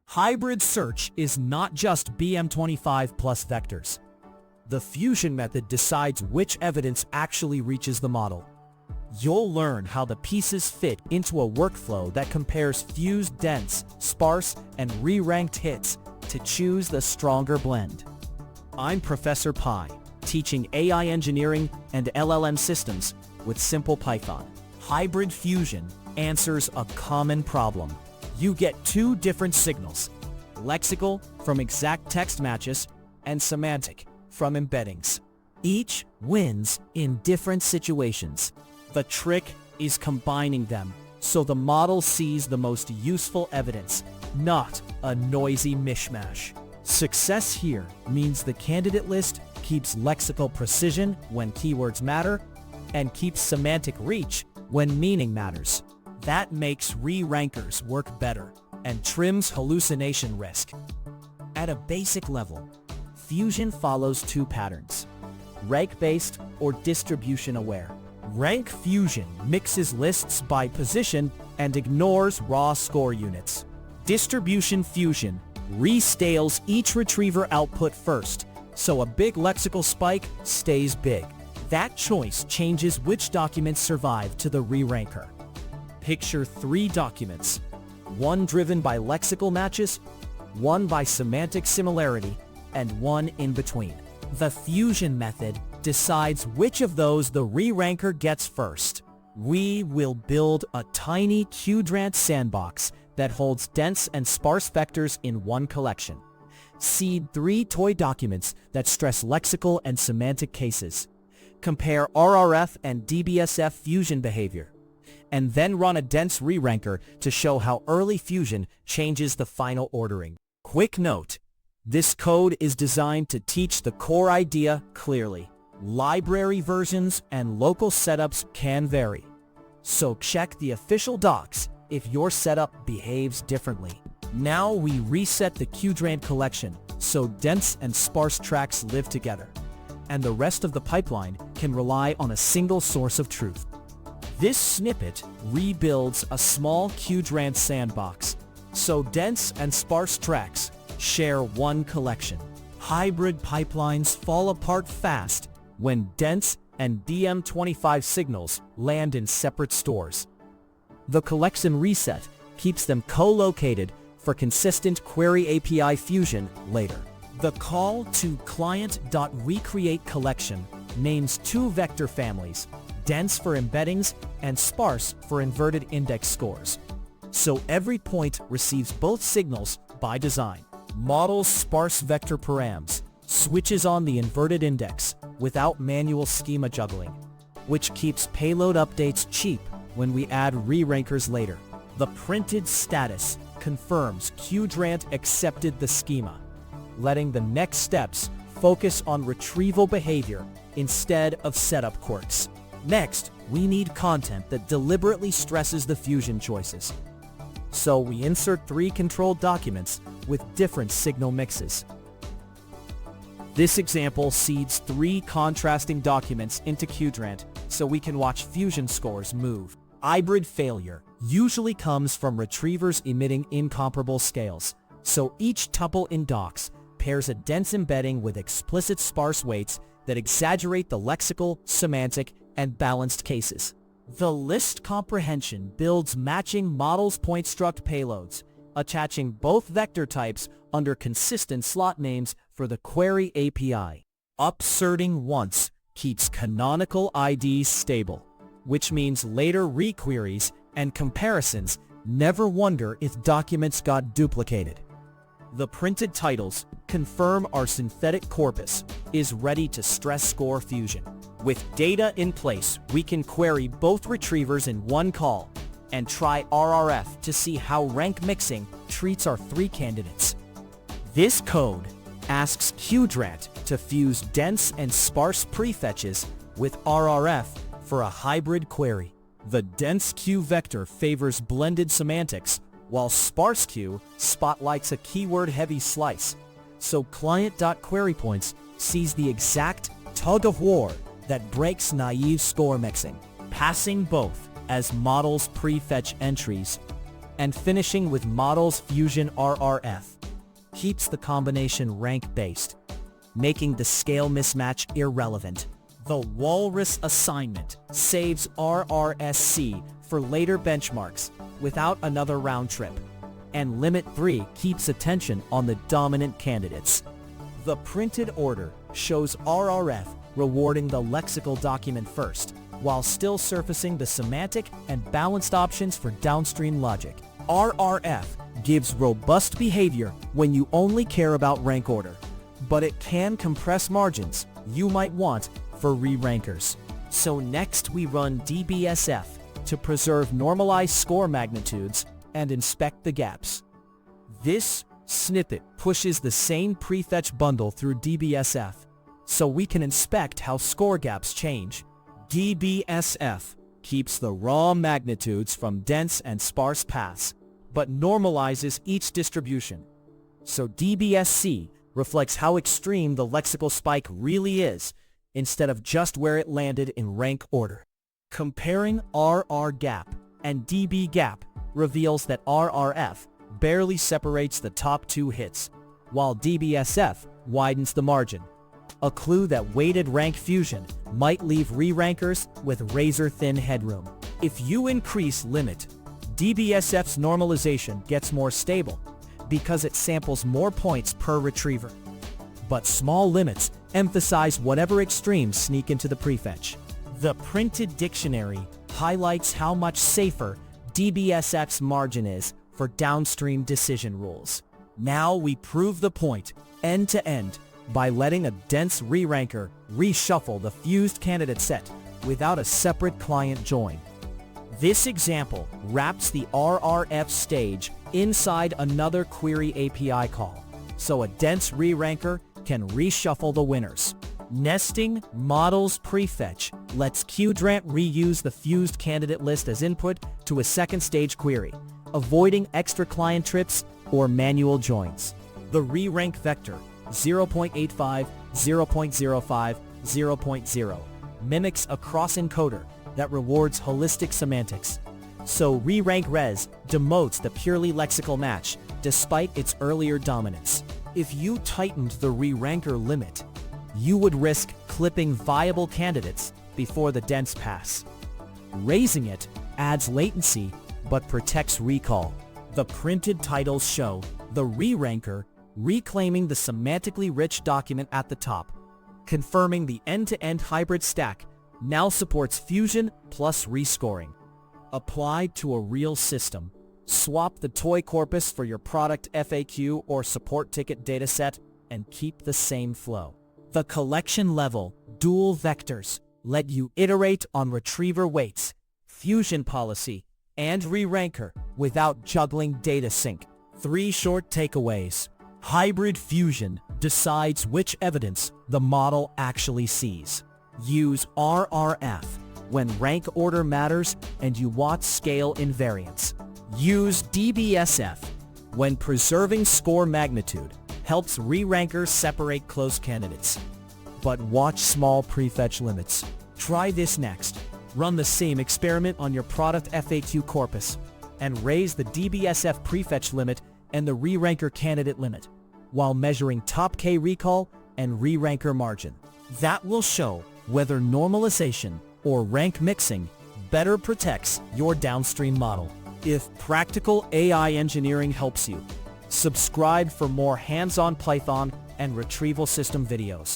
Hybrid search is not just BM25 plus vectors. The fusion method decides which evidence actually reaches the model. You'll learn how the pieces fit into a workflow that compares fused dense, sparse, and re-ranked hits to choose the stronger blend. I'm Professor Pi, teaching AI engineering and LLM systems with simple Python. Hybrid fusion answers a common problem. You get two different signals, lexical from exact text matches and semantic from embeddings. Each wins in different situations. The trick is combining them so the model sees the most useful evidence, not a noisy mishmash. Success here means the candidate list keeps lexical precision when keywords matter and keeps semantic reach when meaning matters. That makes re-rankers work better and trims hallucination risk. At a basic level, fusion follows two patterns: rank-based or distribution-aware. Rank fusion mixes lists by position and ignores raw score units. Distribution fusion restales each retriever output first, so a big lexical spike stays big. That choice changes which documents survive to the re-ranker. Picture three documents, one driven by lexical matches, one by semantic similarity, and one in between. The fusion method decides which of those the re-ranker gets first. We will build a tiny Qdrant sandbox that holds dense and sparse vectors in one collection. Seed three toy documents that stress lexical and semantic cases. Compare RRF and DBSF fusion behavior. And then run a dense re-ranker to show how early fusion changes the final ordering. Quick note, this code is designed to teach the core idea clearly. Library versions and local setups can vary, so check the official docs if your setup behaves differently. Now we reset the Qdrant collection so dense and sparse tracks live together, and the rest of the pipeline can rely on a single source of truth. This snippet rebuilds a small Qdrant sandbox, so dense and sparse tracks share one collection. Hybrid pipelines fall apart fast when dense and BM25 signals land in separate stores. The collection reset keeps them co-located for consistent query API fusion later. The call to client.recreate collection names two vector families, dense for embeddings and sparse for inverted index scores. So every point receives both signals by design. Models sparse vector params, switches on the inverted index without manual schema juggling, which keeps payload updates cheap when we add re-rankers later. The printed status confirms Qdrant accepted the schema, letting the next steps focus on retrieval behavior instead of setup quirks. Next, we need content that deliberately stresses the fusion choices. So we insert three controlled documents with different signal mixes. This example seeds three contrasting documents into Qdrant so we can watch fusion scores move. Hybrid failure usually comes from retrievers emitting incomparable scales, so each tuple in docs pairs a dense embedding with explicit sparse weights that exaggerate the lexical, semantic, and balanced cases. The list comprehension builds matching models point struct payloads, attaching both vector types under consistent slot names for the query API. Upserting once keeps canonical IDs stable, which means later requeries and comparisons never wonder if documents got duplicated. The printed titles confirm our synthetic corpus is ready to stress score fusion. With data in place, we can query both retrievers in one call and try RRF to see how rank mixing treats our three candidates. This code asks Qdrant to fuse dense and sparse prefetches with RRF for a hybrid query. The dense Q vector favors blended semantics, while sparse Q spotlights a keyword-heavy slice, so client.queryPoints sees the exact tug-of-war that breaks naive score mixing, passing both as models prefetch entries. and finishing with Models Fusion RRF. Keeps the combination rank-based, making the scale mismatch irrelevant. The Walrus assignment saves RRSC for later benchmarks without another round trip, and Limit 3 keeps attention on the dominant candidates. The printed order shows RRF rewarding the lexical document first, while still surfacing the semantic and balanced options for downstream logic. RRF gives robust behavior when you only care about rank order, but it can compress margins you might want for rerankers. So next we run DBSF to preserve normalized score magnitudes and inspect the gaps. This snippet pushes the same prefetch bundle through DBSF, so we can inspect how score gaps change. DBSF keeps the raw magnitudes from dense and sparse paths, but normalizes each distribution. So DBSC reflects how extreme the lexical spike really is, instead of just where it landed in rank order. Comparing RR gap and DB gap reveals that RRF barely separates the top two hits, while DBSF widens the margin. A clue that weighted rank fusion might leave rerankers with razor-thin headroom. If you increase limit, DBSF's normalization gets more stable because it samples more points per retriever. But small limits emphasize whatever extremes sneak into the prefetch. The printed dictionary highlights how much safer DBSF's margin is for downstream decision rules. Now we prove the point end to end by letting a dense reranker reshuffle the fused candidate set without a separate client join. This example wraps the RRF stage inside another query API call, so a dense reranker can reshuffle the winners. Nesting Models Prefetch lets Qdrant reuse the fused candidate list as input to a second stage query, avoiding extra client trips or manual joins. The rerank vector 0.85, 0.05, 0.0 mimics a cross-encoder that rewards holistic semantics. So rerank res demotes the purely lexical match despite its earlier dominance. If you tightened the reranker limit, you would risk clipping viable candidates before the dense pass. Raising it adds latency but protects recall. The printed titles show the reranker reclaiming the semantically rich document at the top, confirming the end-to-end hybrid stack now supports fusion plus rescoring. Applied to a real system, swap the toy corpus for your product FAQ or support ticket dataset and keep the same flow. The collection level dual vectors let you iterate on retriever weights, fusion policy, and reranker without juggling data sync. 3 short takeaways. Hybrid fusion decides which evidence the model actually sees. Use RRF when rank order matters and you want scale invariance. Use DBSF when preserving score magnitude helps rerankers separate close candidates. But watch small prefetch limits. Try this next. Run the same experiment on your product FAQ corpus and raise the DBSF prefetch limit and the reranker candidate limit while measuring top K recall and reranker margin. That will show whether normalization or rank mixing better protects your downstream model. If practical AI engineering helps you, subscribe for more hands-on Python and retrieval system videos.